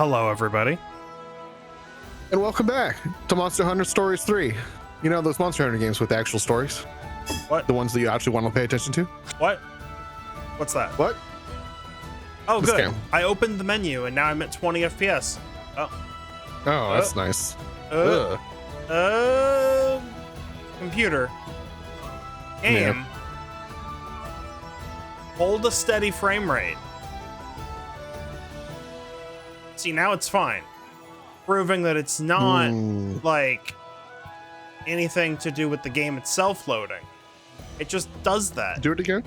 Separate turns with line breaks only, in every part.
Hello, everybody.
And welcome back to Monster Hunter Stories 3. You know those Monster Hunter games with actual stories?
What?
The ones that you actually want to pay attention to?
What? What's that?
What?
Oh,
This
good.
game.
I opened the menu and now I'm at 20 FPS. Oh.
Oh, that's nice.
Uh,
Ugh.
Computer. Game.
Yeah.
Hold a steady frame rate. See, now it's fine. Proving that it's not, like, anything to do with the game itself loading. It just does that.
Do it again.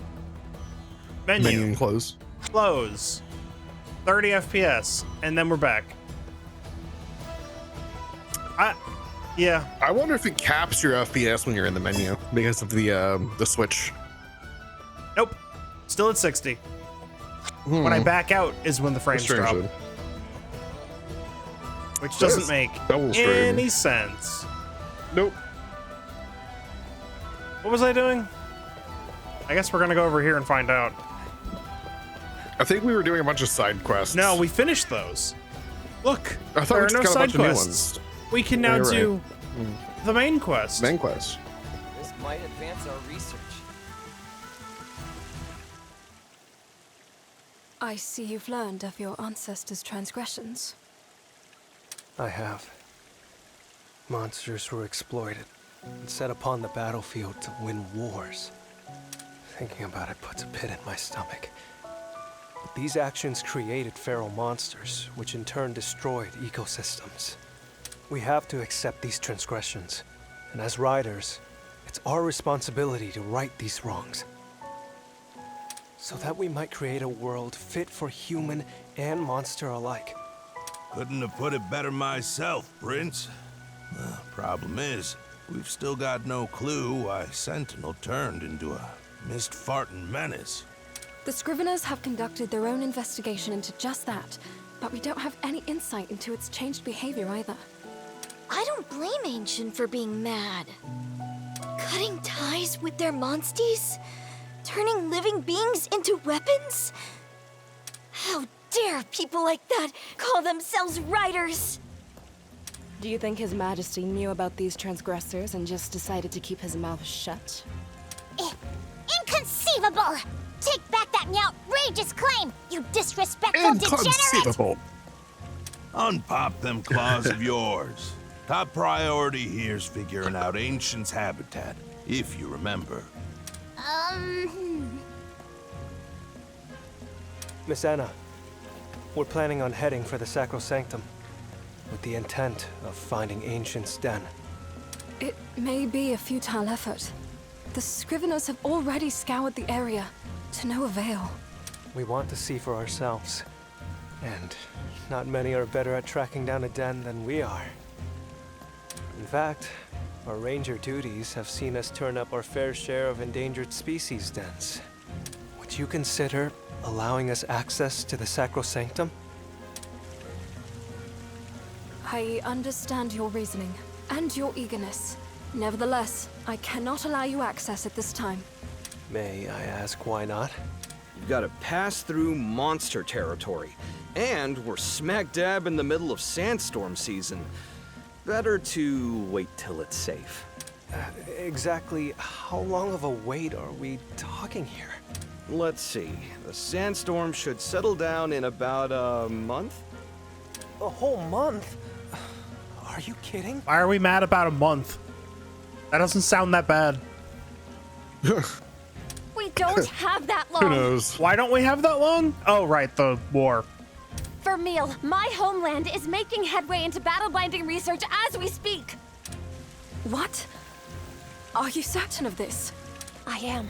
Menu.
And close.
Close. 30 FPS. And then we're back. Yeah.
I wonder if it caps your FPS when you're in the menu because of the switch.
Nope. Still at 60. When I back out is when the frames drop.
Restriction.
Which doesn't
Yes.
make
Double stream.
any sense.
Nope.
What was I doing? I guess we're gonna go over here and find out.
I think we were doing a bunch of side quests.
No, we finished those. Look,
I thought
there
we
are
just
no
got a
side
bunch of new
quests.
ones.
We can now
Yeah, you're
do the main quest.
Main quest.
This might advance our research.
I see you've learned of your ancestors' transgressions.
I have. Monsters were exploited and set upon the battlefield to win wars. Thinking about it puts a pit in my stomach. But these actions created feral monsters, which in turn destroyed ecosystems. We have to accept these transgressions, and as riders, it's our responsibility to right these wrongs. So that we might create a world fit for human and monster alike.
Couldn't have put it better myself, Prince. Problem is, we've still got no clue why Sentinel turned into a mist-farting menace.
The Scriveners have conducted their own investigation into just that, but we don't have any insight into its changed behavior either.
I don't blame Ancient for being mad. Cutting ties with their monsties? Turning living beings into weapons? How dare people like that call themselves riders?
Do you think His Majesty knew about these transgressors and just decided to keep his mouth shut?
Inconceivable! Take back that outrageous claim, you disrespectful degenerate!
Inconceivable.
Unpop them claws of yours. Top priority here's figuring out Ancient's habitat, if you remember.
Miss Anna, we're planning on heading for the Sacrosanctum, with the intent of finding Ancient's den.
It may be a futile effort. The Scriveners have already scoured the area, to no avail.
We want to see for ourselves, and not many are better at tracking down a den than we are. In fact, our ranger duties have seen us turn up our fair share of endangered species dens. Would you consider allowing us access to the Sacrosanctum?
I understand your reasoning, and your eagerness. Nevertheless, I cannot allow you access at this time.
May I ask why not?
You've got to pass through monster territory. And we're smack dab in the middle of sandstorm season. Better to wait till it's safe.
Exactly how long of a wait are we talking here?
Let's see. The sandstorm should settle down in about a month?
A whole month? Are you kidding?
Why are we mad about a month? That doesn't sound that bad.
We don't have that long.
Who knows?
Why don't we have that long? Oh, right, the war.
Vermeil, my homeland is making headway into battle-binding research as we speak.
What? Are you certain of this?
I am.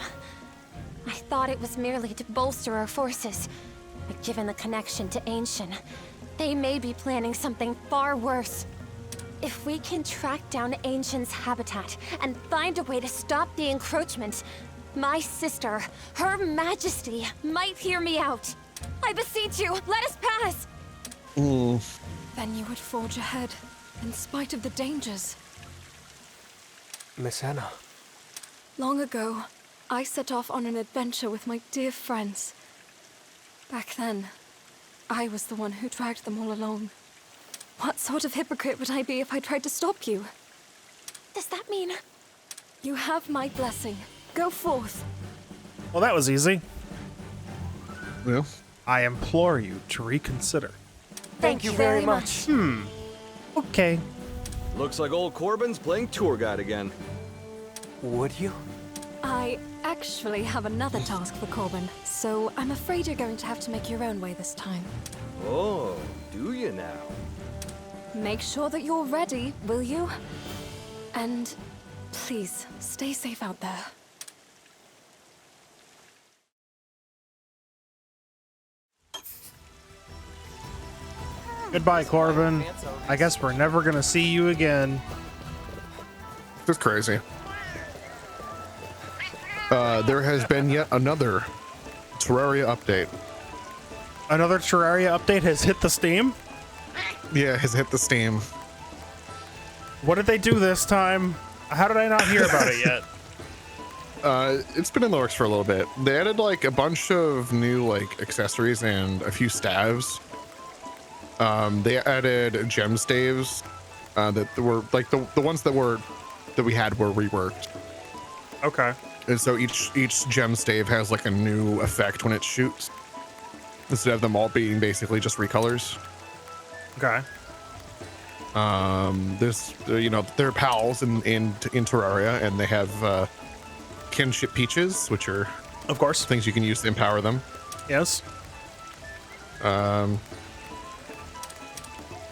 I thought it was merely to bolster our forces. But given the connection to Ancient, they may be planning something far worse. If we can track down Ancient's habitat and find a way to stop the encroachment, my sister, Her Majesty, might hear me out. I beseech you, let us pass!
Then you would forge ahead, in spite of the dangers.
Miss Anna.
Long ago, I set off on an adventure with my dear friends. Back then, I was the one who dragged them all along. What sort of hypocrite would I be if I tried to stop you?
Does that mean...
You have my blessing. Go forth.
Well, that was easy.
Well,
I implore you to reconsider.
Thank you very much.
Okay.
Looks like old Corbin's playing tour guide again.
Would you?
I actually have another task for Corbin, so I'm afraid you're going to have to make your own way this time.
Oh, do you now?
Make sure that you're ready, will you? And please, stay safe out there.
Goodbye, Corbin. I guess we're never gonna see you again.
it's crazy. There has been yet another Terraria update.
Another Terraria update has hit the Steam?
Yeah, has hit the Steam.
What did they do this time? How did I not hear about it yet?
It's been in the works for a little bit. They added like a bunch of new like accessories and a few staves. They added gem staves that were like the ones that we had were reworked.
Okay.
And so each gem stave has like a new effect when it shoots, instead of them all being basically just recolors.
Okay.
There's they're pals in Terraria, and they have kinship peaches, which are
Of course.
things you can use to empower them.
Yes.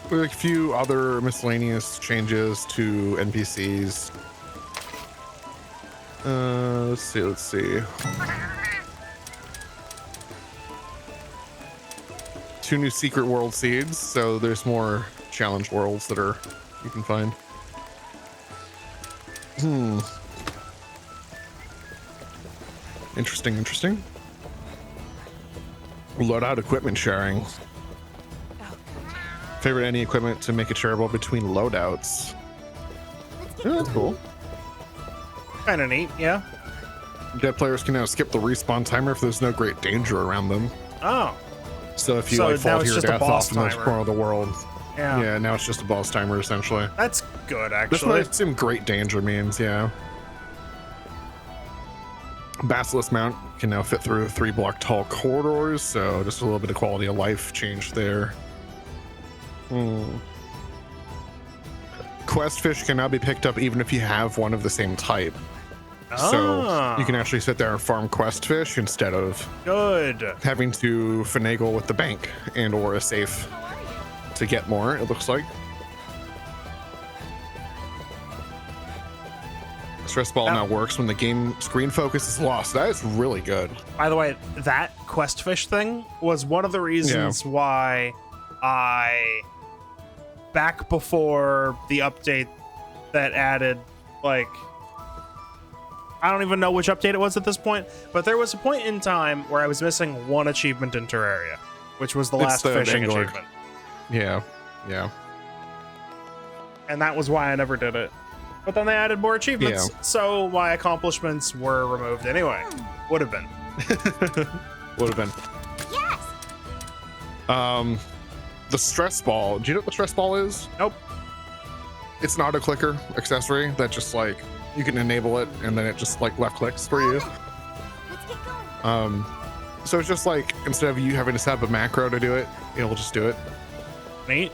With a few other miscellaneous changes to NPCs. Let's see. 2 new secret world seeds, so there's more challenge worlds that you can find. Interesting. Loadout equipment sharing. Favorite any equipment to make it shareable between loadouts. Yeah, that's cool.
Kind of neat, yeah.
Dead players can now skip the respawn timer if there's no great danger around them.
Oh.
So if you
So
like
now
fall to
it's
your
just a
death
boss
off in this
timer.
corner of the world,
Yeah.
now it's just a boss timer essentially.
That's good,
That's what I
actually.
assume great danger means, yeah. Basilisk Mount can now fit through 3-block tall corridors, so just a little bit of quality of life change there. Quest fish can now be picked up even if you have one of the same type. So
Ah.
you can actually sit there and farm quest fish instead of
Good.
having to finagle with the bank and or a safe to get more, it looks like. Stress ball now works when the game screen focus is lost. That is really good.
By the way, that quest fish thing was one of the reasons why back before the update that added, like, I don't even know which update it was at this point, but there was a point in time where I was missing one achievement in Terraria, which was the
It's
last
the
fishing
angler.
achievement.
Yeah.
And that was why I never did it. But then they added more achievements, so my accomplishments were removed anyway. Would have been.
Would have been.
Yes!
The stress ball. Do you know what the stress ball is?
Nope.
It's an auto clicker accessory that just like you can enable it and then it just like left clicks for you.
Let's get going.
So it's just like instead of you having to set up a macro to do it, it'll just do it.
Neat.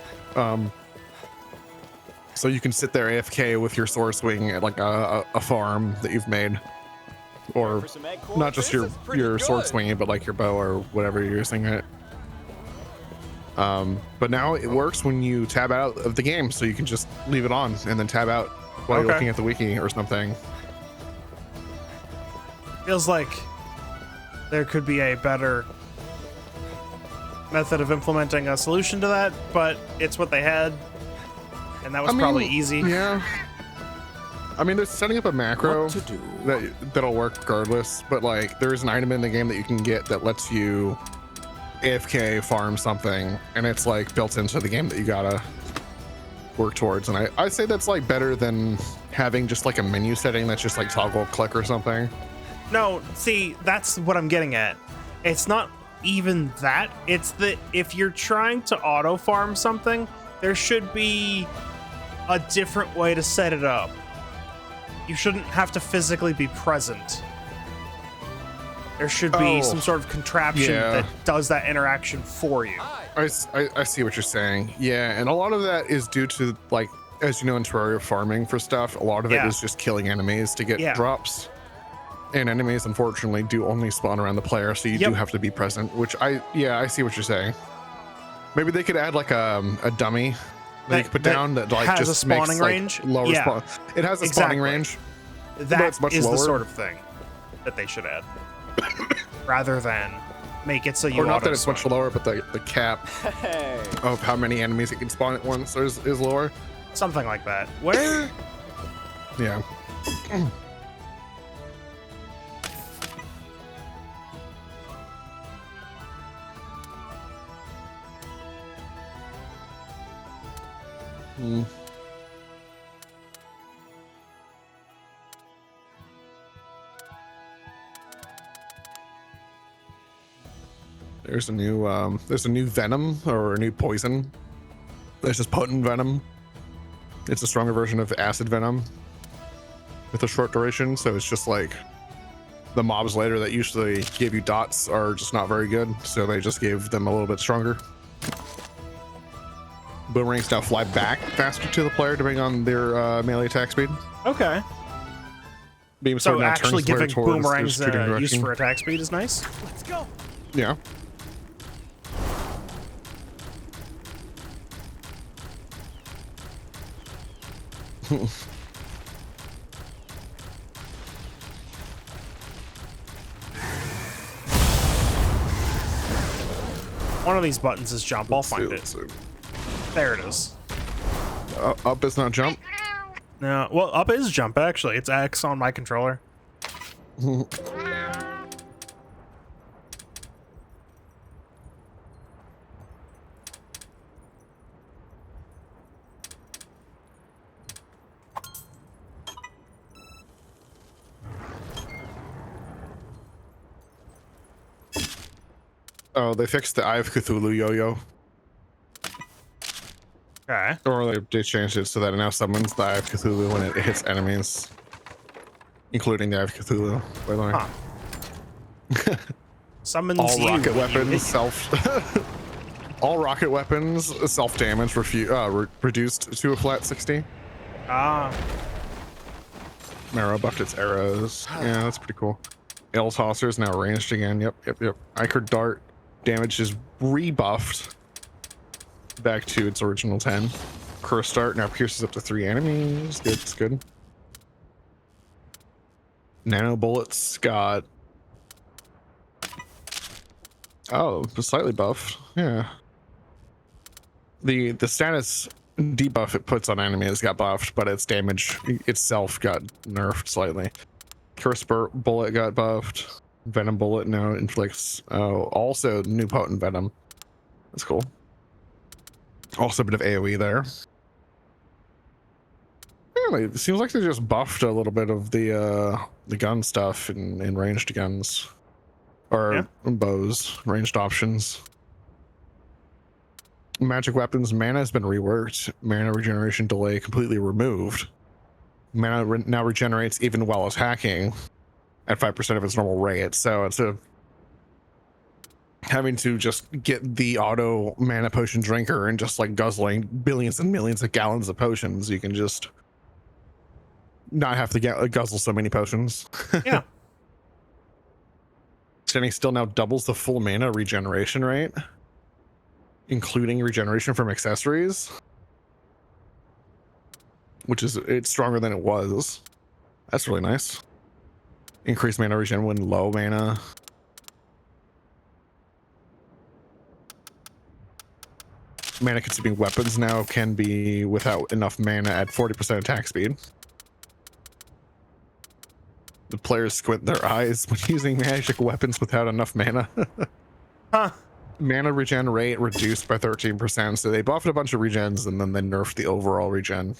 So you can sit there AFK with your sword swing at like a farm that you've made, or not just your sword swinging, but like your bow or whatever you're using it. But now it works when you tab out of the game, so you can just leave it on and then tab out while you're
Okay.
looking at the wiki or something.
Feels like there could be a better method of implementing a solution to that, but it's what they had, and that was probably easy.
Yeah. I mean, there's setting up a macro that'll work regardless, but like there is an item in the game that you can get that lets you AFK farm something, and it's like built into the game that you gotta work towards. And I say that's like better than having just like a menu setting that's just like toggle click or something.
No, see, that's what I'm getting at. It's not even that. It's that if you're trying to auto farm something, there should be a different way to set it up. You shouldn't have to physically be present. There should be some sort of contraption that does that interaction for you.
I see what you're saying. Yeah, and a lot of that is due to, like, as you know, in Terraria farming for stuff, a lot of it is just killing enemies to get drops. And enemies, unfortunately, do only spawn around the player, so you do have to be present, which I see what you're saying. Maybe they could add, like, a dummy that you could put down that, like,
has
just
a spawning
makes,
range.
Like, lower spawn. It has a spawning range.
That
much
is
lower.
the sort of thing that they should add. Rather than make it so you
or not that it's
auto-spawn.
much lower, but the cap of how many enemies it can spawn at once is lower.
Something like that. Where?
Yeah. There's a new venom or a new poison. There's this potent venom. It's a stronger version of acid venom with a short duration, so it's just like the mobs later that usually give you dots are just not very good, so they just gave them a little bit stronger. Boomerangs now fly back faster to the player depending on their melee attack speed.
Okay.
Beam
So
sword now
actually
turns the player
giving
towards their
boomerangs
shooting
use
direction.
for attack speed is nice.
Let's go.
Yeah.
One of these buttons is jump. I'll find it. There it is.
Up is not jump.
No, well, up is jump actually. It's X on my controller.
Oh, they fixed the Eye of Cthulhu yo-yo.
Okay.
Or they changed it so that it now summons the Eye of Cthulhu when it hits enemies. Including the Eye of Cthulhu, by the way.
Summons
All
you.
rocket weapons all rocket weapons self-damage reduced to a flat 60.
Ah.
Marrow buffed its arrows. Yeah, that's pretty cool. L Tosser is now ranged again. Yep. Ichor Dart damage is rebuffed back to its original 10. Curse Dart now pierces up to 3 enemies. Good, it's good. Nano Bullets got slightly buffed. Yeah. The status debuff it puts on enemies got buffed, but its damage itself got nerfed slightly. Curse Bullet got buffed. Venom Bullet now inflicts also new potent venom. That's cool. Also a bit of AoE there. Yeah, it seems like they just buffed a little bit of the gun stuff in ranged guns. Or bows, ranged options. Magic weapons, mana has been reworked. Mana regeneration delay completely removed. Mana now regenerates even while attacking at 5% of its normal rate. So instead of having to just get the auto mana potion drinker and just like guzzling billions and millions of gallons of potions, you can just not have to guzzle so many potions.
Yeah.
Standing still now doubles the full mana regeneration rate, including regeneration from accessories, which is it's stronger than it was. That's really nice. Increased mana regen when low mana. Mana consuming weapons now can be without enough mana at 40% attack speed. The players squint their eyes when using magic weapons without enough mana.
Huh.
Mana regen rate reduced by 13%, so they buffed a bunch of regens and then they nerfed the overall regen.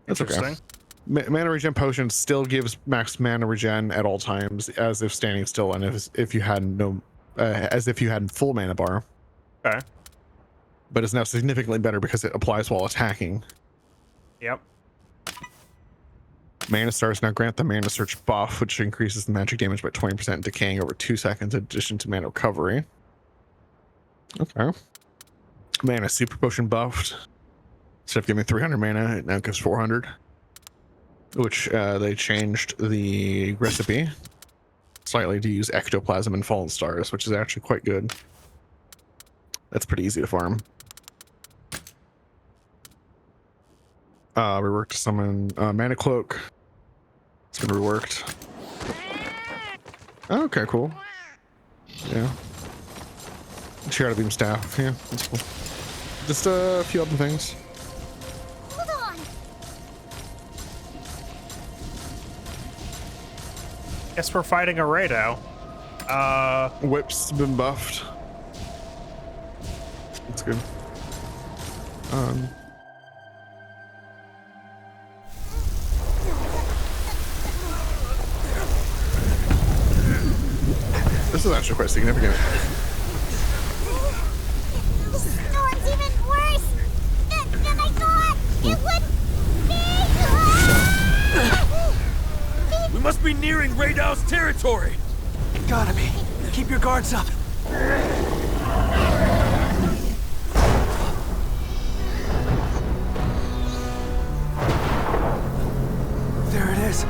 That's
Interesting.
okay. Mana regen potion still gives max mana regen at all times, as if standing still and if you had no as if you had full mana bar,
Okay.
but it's now significantly better because it applies while attacking.
Yep.
Mana Stars now grant the Mana Search buff, which increases the magic damage by 20%, decaying over 2 seconds, in addition to mana recovery. Okay. Mana Super Potion buffed. Instead of giving 300 mana, it now gives 400. Which they changed the recipe slightly to use Ectoplasm and Fallen Stars, which is actually quite good. That's pretty easy to farm. Reworked to summon Mana Cloak. It's been reworked. Oh, okay, cool. Yeah. Shadow Beam Staff. Yeah, that's cool. Just a few other things.
Hold on.
Guess we're fighting a Rado.
Whip's been buffed. That's good. This is actually quite significant.
The storm's even worse than I thought it would be.
We must be nearing Raydow's territory. Gotta be. Keep your guards up. There it is.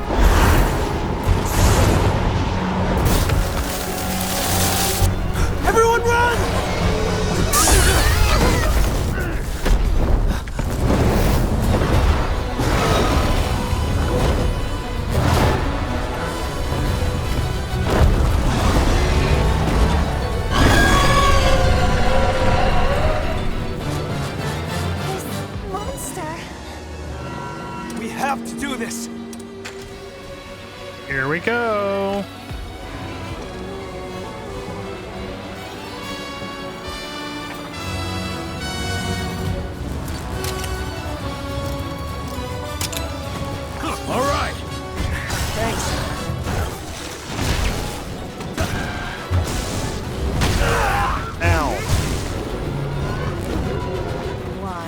Everyone run!
This monster.
We have to do this.
Here we go.
All right. Thanks.
Ow.
Why?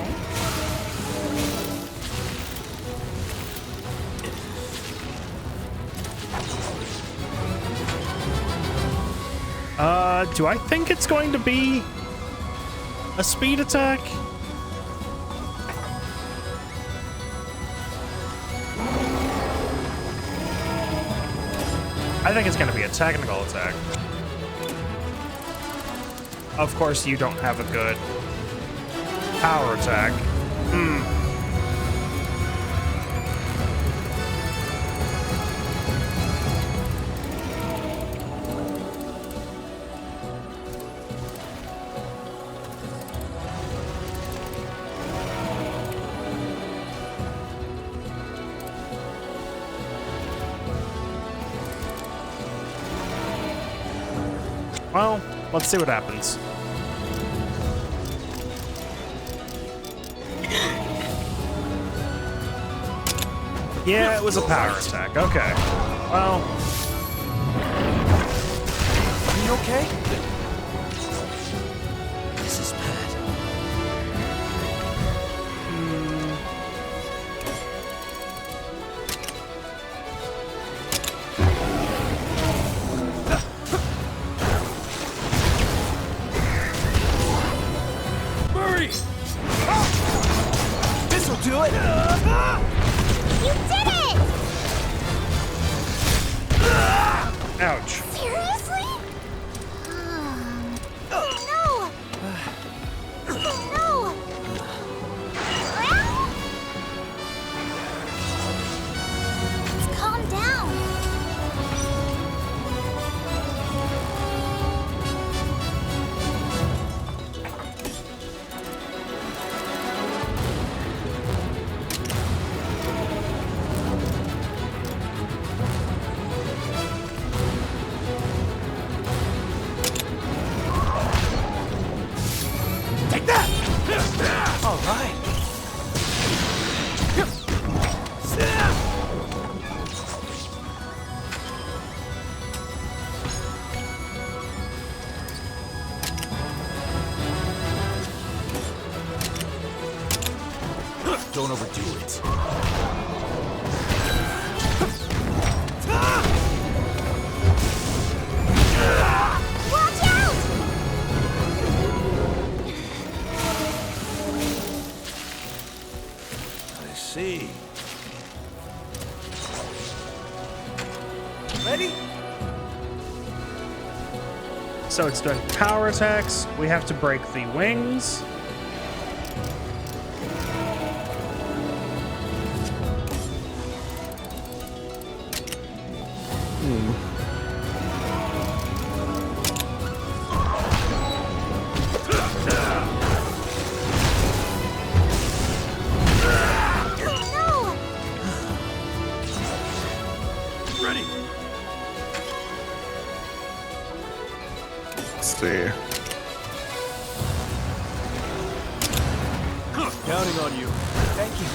Do I think it's going to be a speed attack? I think it's going to be a technical attack. Of course, you don't have a good power attack. Well, let's see what happens. Yeah, it was a power attack. Okay. Well,
Are you okay?
This is bad.
Murray! This'll do it!
You did it!
ouch.
Seriously? No! No! Let's calm down.
Don't overdo it.
Watch out!
I see.
Ready?
So it's doing power attacks. We have to break the wings.
No!
Ready.
Let's see.
Counting on you. Thank you.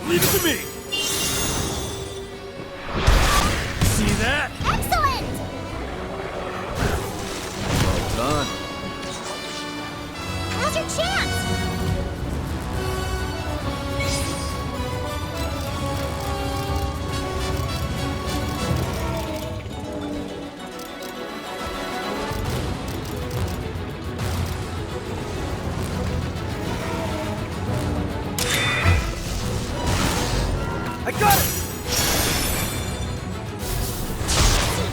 Leave it to me. See that?
Excellent!
Well done.
Now's your chance!
I got it!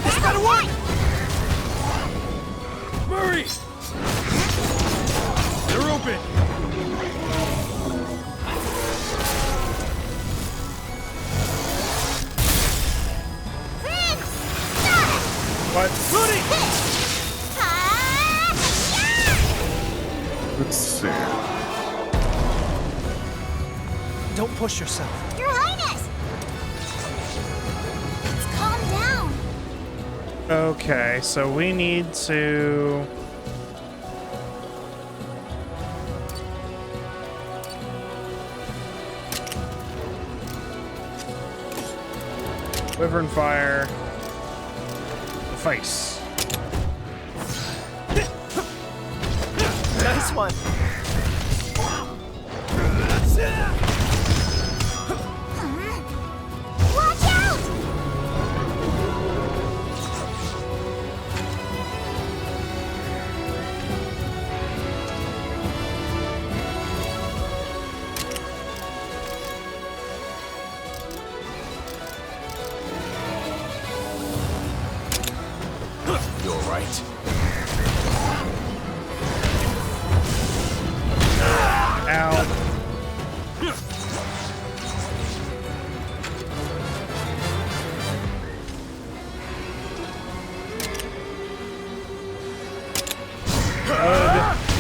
This gotta work!
Murray! They're open.
Prince!
What?
Rudy!
Let's see.
Don't push yourself.
Your Highness! Let's calm down.
Okay, so we need to. Wyvern fire. Face.
Nice one.
Watch out!
You all right?
Ow.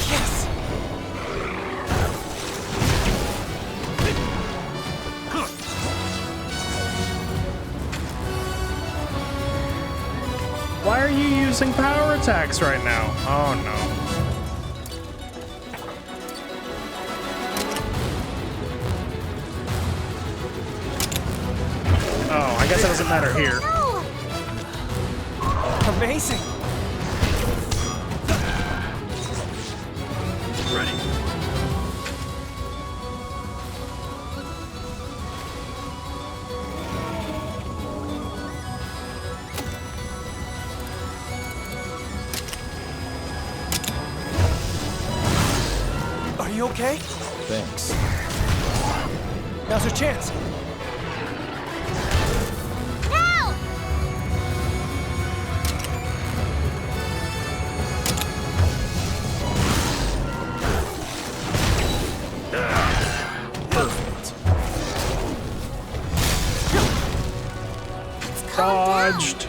Yes!
Why are you using power attacks right now? Oh no. Oh, I guess it doesn't matter here.
No!
Amazing!
Ready.
Are you okay?
Thanks.
Now's your chance.
Now!
Perfect.
Dodged.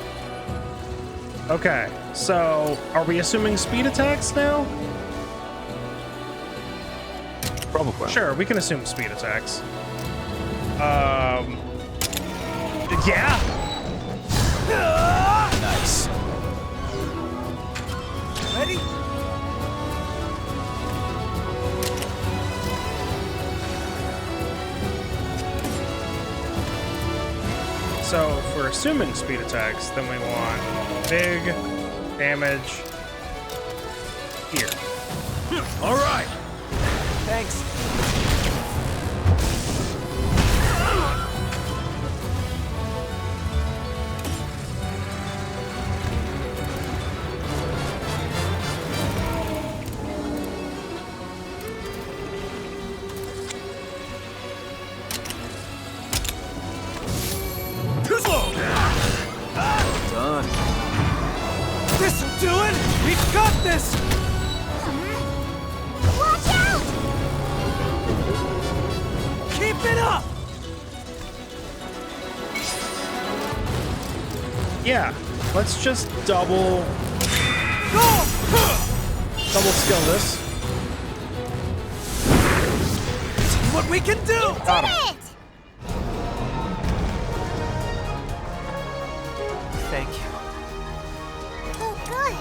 Okay, so are we assuming speed attacks now?
Probably.
Sure, we can assume speed attacks. Yeah.
Nice.
Ready?
So if we're assuming speed attacks, then we want big damage here.
All right.
Thanks.
Done.
This'll do it! We've got this!
Watch out!
Keep it up!
Yeah, let's just double skill this.
See what we can do!
Got him.
It!
Thank you.
Oh, good.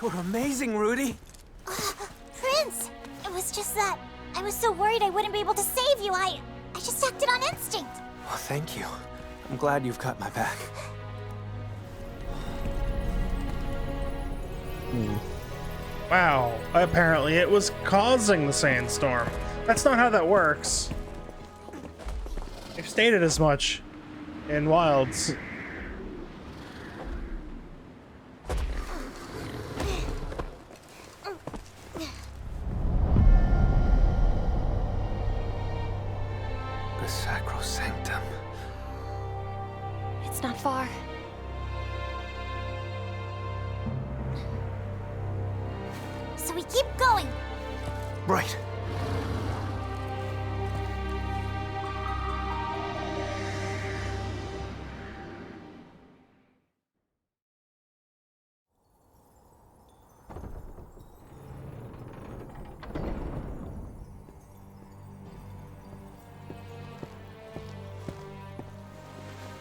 You're amazing, Rudy.
Prince, it was just that I was so worried I wouldn't be able to save you. I just acted on instinct.
Well, thank you. I'm glad you've got my back.
Wow, apparently it was causing the sandstorm. That's not how that works. They've stated as much in Wilds.
The Sacrosanctum.
It's not far.
So we keep going.
Right.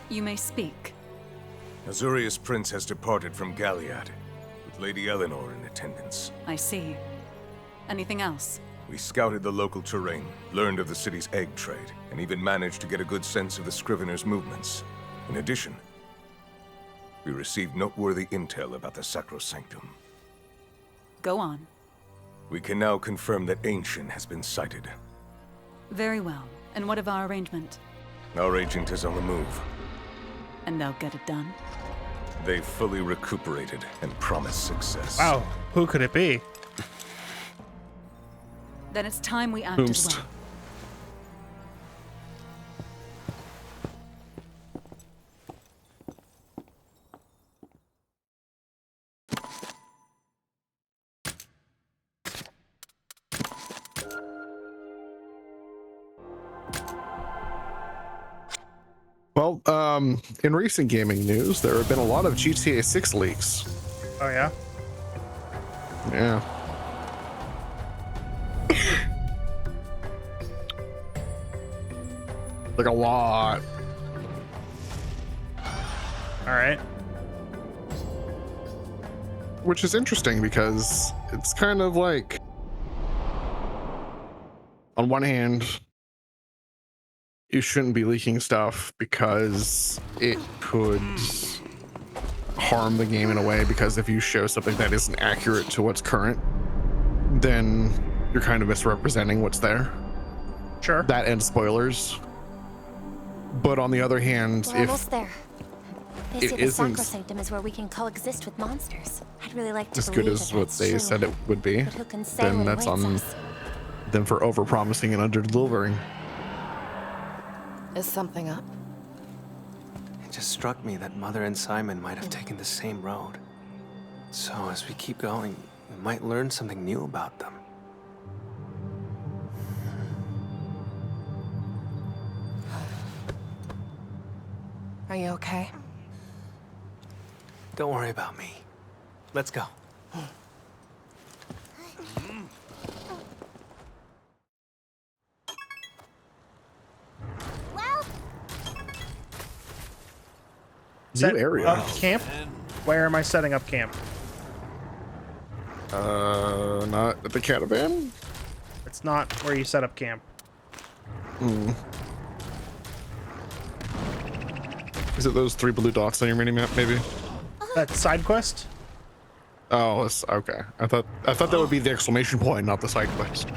You may speak.
Azurius Prince has departed from Galliard, with Lady Eleanor in attendance.
I see. Anything else?
We scouted the local terrain, learned of the city's egg trade, and even managed to get a good sense of the Scrivener's movements. In addition, we received noteworthy intel about the Sacrosanctum.
Go on.
We can now confirm that Ancient has been sighted.
Very well. And what of our arrangement?
Our agent is on the move.
And they'll get it done?
They've fully recuperated and promise success.
Wow, who could it be?
Then it's time we act as
Boomst.
well.
Well, in recent gaming news, there have been a lot of GTA 6 leaks.
Oh yeah?
Yeah. Like a lot.
All right.
Which is interesting because it's kind of like, on one hand, you shouldn't be leaking stuff because it could harm the game in a way, because if you show something that isn't accurate to what's current, then you're kind of misrepresenting what's there.
Sure.
That and spoilers. But on the other hand,
We're almost there. They
it
say the
isn't
Sacrosanctum is where we can coexist with monsters. I'd really like to
as
believe
good as
that
what
that's
they
true.
said it would be,
But who can say
then
what
that's
awaits
on
us?
them for over-promising and under-delivering.
Is something up?
It just struck me that Mother and Simon might have taken the same road. So as we keep going, we might learn something new about them.
Are you okay?
Don't worry about me. Let's go.
Well,
Set
area.
up camp? Where am I setting up camp?
Not at the caravan.
It's not where you set up camp.
Is it those 3 blue dots on your mini map? Maybe.
That side quest.
Oh, it's okay. I thought that would be the exclamation point, not the side quest.